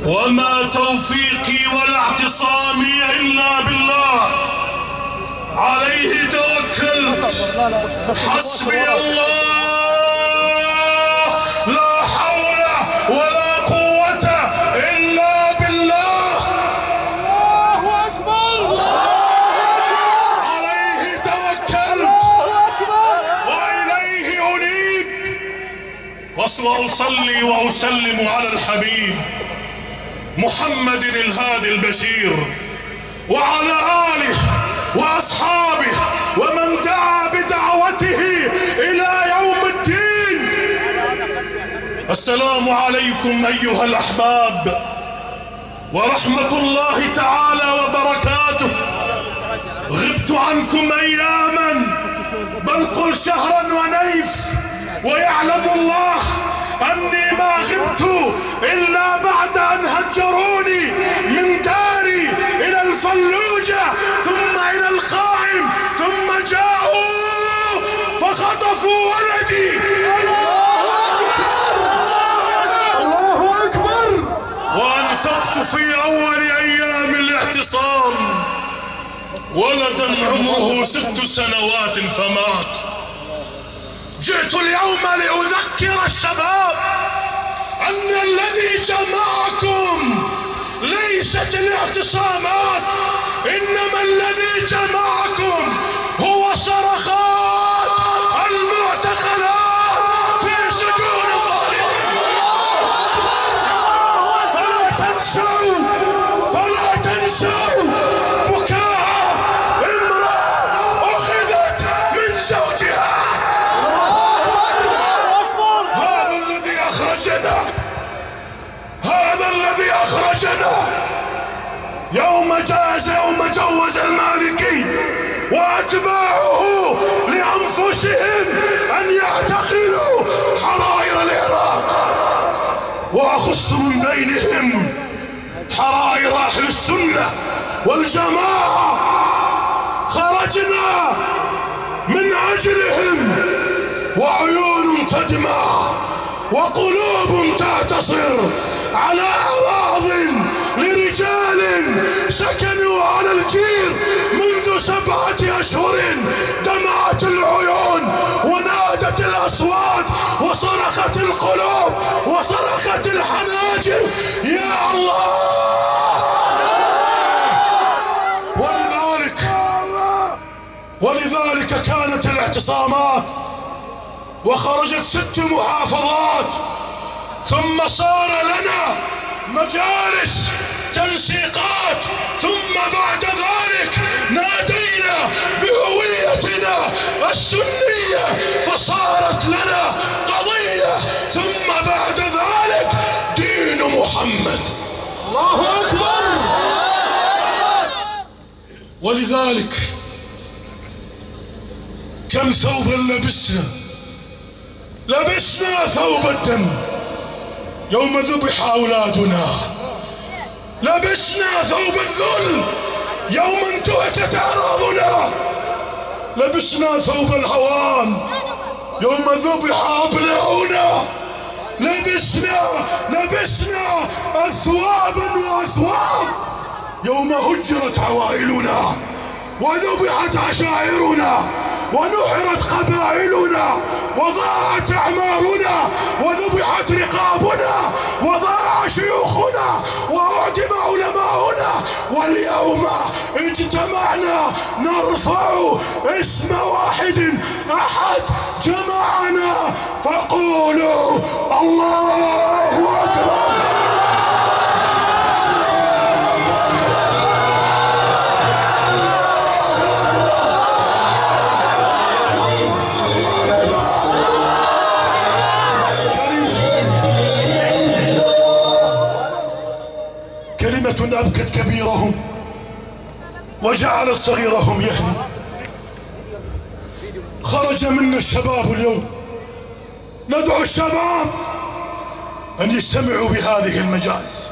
وما توفيقي ولا اعتصامي إلا بالله، عليه توكلت، حسبي الله، لا حول ولا قوة إلا بالله. الله أكبر، عليه توكلت وإليه أنيب. وأصلي وأسلم على الحبيب محمد الهادي البشير وعلى آله وأصحابه ومن دعا بدعوته إلى يوم الدين. السلام عليكم أيها الأحباب ورحمة الله تعالى وبركاته. غبت عنكم أياما، بل قل شهرا ونيف، ويعلم الله أني ما غبت إلا بعد أن هجروني من داري إلى الفلوجة ثم إلى القائم، ثم جاءوا فخطفوا ولدي. الله أكبر. وأنفقت في أول أيام الاعتصام ولدا عمره 6 سنوات فمات. جئت اليوم لأذكر الشباب أن الذي جمعكم ليست الاعتصامات، إنما الذي جمعكم هو صرخات المعتقلات في سجون الظالمين. فلا تنسوا بكاء امرأة أخذت من زوجها. هذا الذي أخرجنا يوم جوز المالكي وأتباعه لأنفسهم أن يعتقلوا حرائر العراق، وأخص من بينهم حرائر أهل السنة والجماعة. خرجنا من أجلهم وعيون تدمع وقلوب تعتصر على أعراض لرجال سكنوا على الجير منذ 7 أشهر. دمعت العيون ونادت الأصوات وصرخت القلوب وصرخت الحناجر يا الله. ولذلك كانت الاعتصامات، وخرجت 6 محافظات، ثم صار لنا مجالس تنسيقات، ثم بعد ذلك نادينا بهويتنا السنية فصارت لنا قضية، ثم بعد ذلك دين محمد. الله أكبر. ولذلك كم ثوبا لبسنا ثوب الدم يوم ذبح أولادنا، لبسنا ثوب الذل يوم انتهكت أعراضنا، لبسنا ثوب الهوان يوم ذبح أبناؤنا، لبسنا أثوابا وأثواب يوم هجرت عوائلنا وذبحت عشائرنا ونحرت قبائلنا وضاعت أعمارنا وذبحت رقابنا وضاع شيوخنا وأعدم علماؤنا. واليوم اجتمعنا نرفع اسم واحد أحد جمعنا، فقولوا الله أكبر. كلمة أبكت كبيرهم وجعلت صغيرهم يهدي. خرج منا الشباب اليوم، ندعو الشباب أن يستمعوا بهذه المجالس،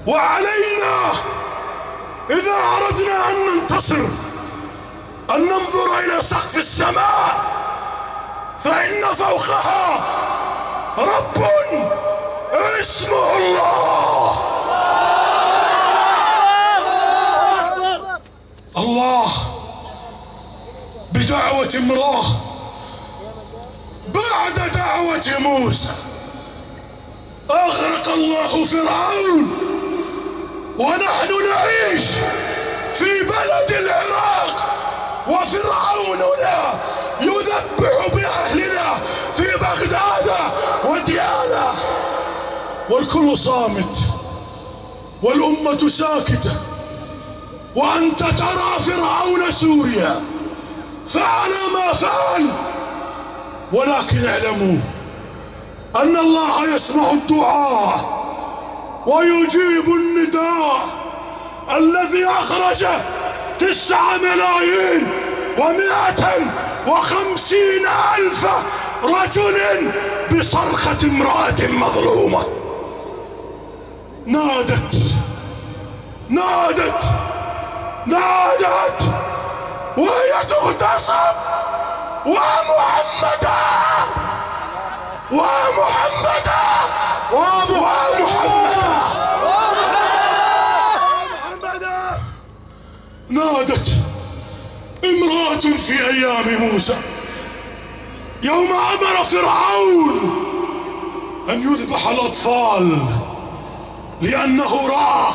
وعلينا إذا أردنا أن ننتصر أن ننظر إلى سقف السماء، فإن فوقها رب اسمه الله. كانت امرأة بعد دعوة موسى أغرق الله فرعون، ونحن نعيش في بلد العراق وفرعوننا يذبح بأهلنا في بغداد وديالى، والكل صامت والأمة ساكتة. وأنت ترى فرعون سوريا فعل ما فعل، ولكن اعلموا أن الله يسمع الدعاء ويجيب النداء. الذي أخرج 9,150,000 رجل بصرخة امرأة مظلومة نادت نادت نادت وهي تغتصب، ومحمدا ومحمدا ومحمدا نادت امرأة في أيام موسى يوم أمر فرعون أن يذبح الأطفال، لأنه رأى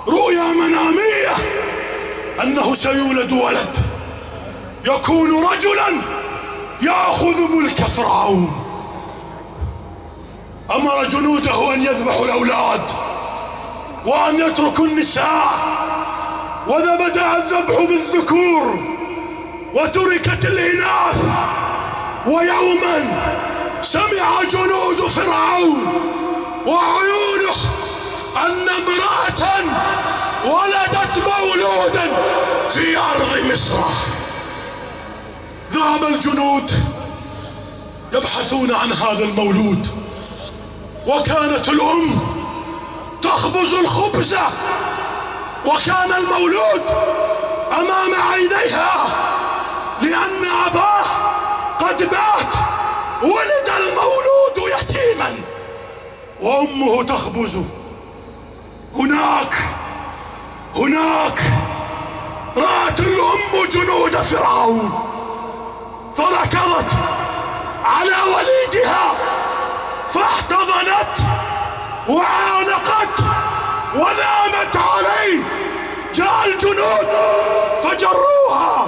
رؤيا منامية أنه سيولد ولد يكون رجلا يأخذ ملك فرعون. أمر جنوده أن يذبحوا الأولاد وأن يتركوا النساء، وإذا بدأ الذبح بالذكور وتركت الإناث. ويوما سمع جنود فرعون وعيونه أن امرأة ولدت مولودا في أرض مصر. ذهب الجنود يبحثون عن هذا المولود، وكانت الأم تخبز الخبز، وكان المولود أمام عينيها لأن أباه قد مات. ولد المولود يتيما وأمه تخبز. هناك رأت الأم جنود فرعون فركضت على وليدها فاحتضنت وعانقت ونامت عليه. جاء الجنود فجروها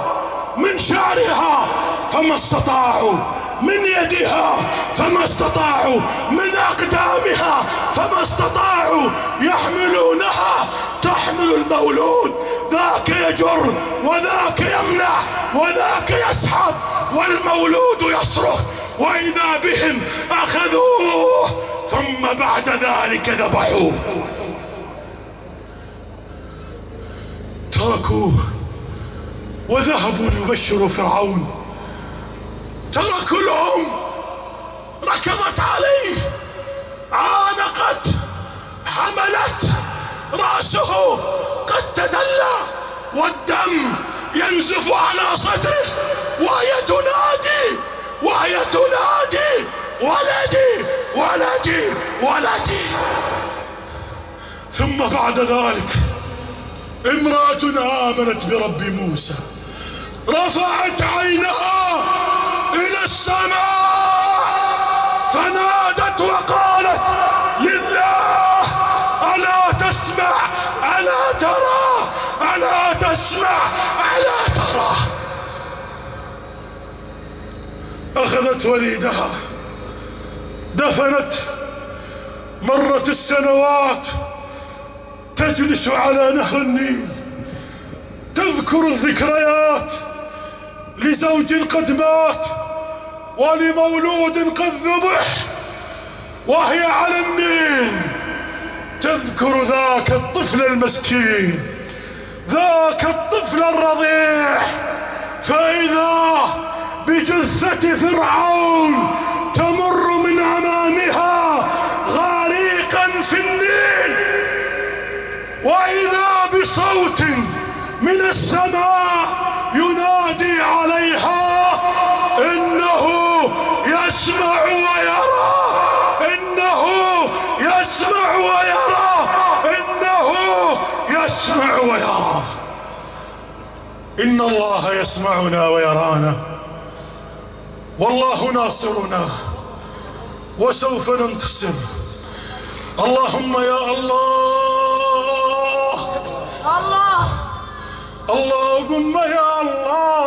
من شعرها فما استطاعوا، من يدها فما استطاعوا، من أقدامها فما استطاعوا يحملونها. تحمل المولود، ذاك يجر وذاك يمنع وذاك يسحب، والمولود يصرخ، وإذا بهم أخذوه ثم بعد ذلك ذبحوه. تركوه وذهبوا ليبشروا فرعون. تركوا الأم، ركضت عليه، عانقت، حملت، رأسه قد تدلى والدم ينزف على صدره، وهي تنادي ولدي ولدي ولدي. ثم بعد ذلك امرأة آمنت برب موسى رفعت عينها إلى السماء فنادت وقالت لله ألا تسمع ألا ترى ألا تسمع ألا ترى. أخذت وليدها دفنت. مرت السنوات تجلس على نهر النيل تذكر الذكريات لزوج قد مات ولمولود قد ذبح، وهي على النيل تذكر ذاك الطفل المسكين، ذاك الطفل الرضيع. فإذا بجثة فرعون تمر من أمامها غريقا في النيل، وإذا بصوت من السماء ينادي عليها إنه يسمع ويرى، إنه يسمع ويرى، إنه يسمع ويرى. إن الله يسمعنا ويرانا، والله ناصرنا وسوف ننتصر. اللهم يا الله، اللهم يا الله،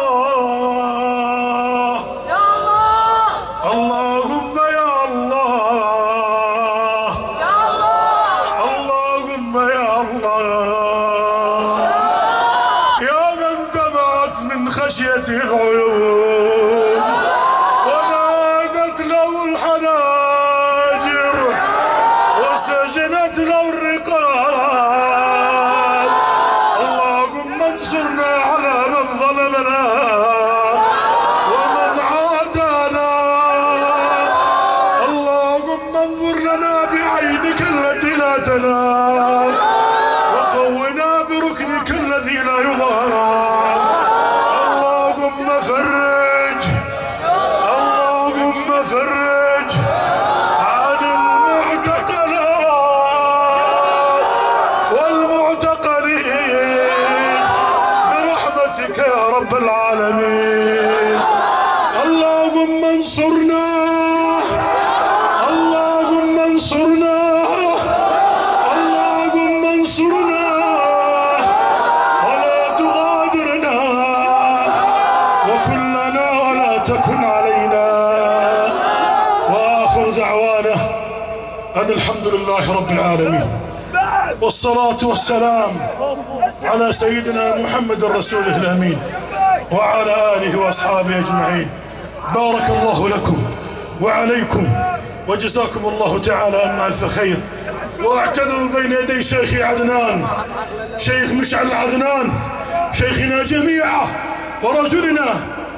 اللهم يا الله، اللهم يا الله، يا من دمعت من خشيته العيون ونادت له الحناجر وسجنت له الرقاب. اللهم انصرنا على من ظلمنا ومن عادانا. اللهم انظر لنا بعينك التي لا تنام وقونا بركنك الذي لا يضام. اللهم فرج، اللهم فرج عن المعتقلات والمعتقلين برحمتك يا رب العالمين. اللهم انصرنا، اللهم انصرنا، اللهم انصرنا ولا تغادرنا وكلنا ولا تكن علينا. وآخر دعوانا أن الحمد لله رب العالمين، والصلاة والسلام على سيدنا محمد رسوله الأمين وعلى آله وأصحابه أجمعين. بارك الله لكم وعليكم وجزاكم الله تعالى عنا ألف خير. واعتذر بين يدي شيخي عدنان، شيخ مشعل عدنان، شيخنا جميعا ورجلنا،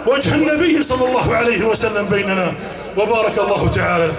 وجه النبي صلى الله عليه وسلم بيننا. وبارك الله تعالى.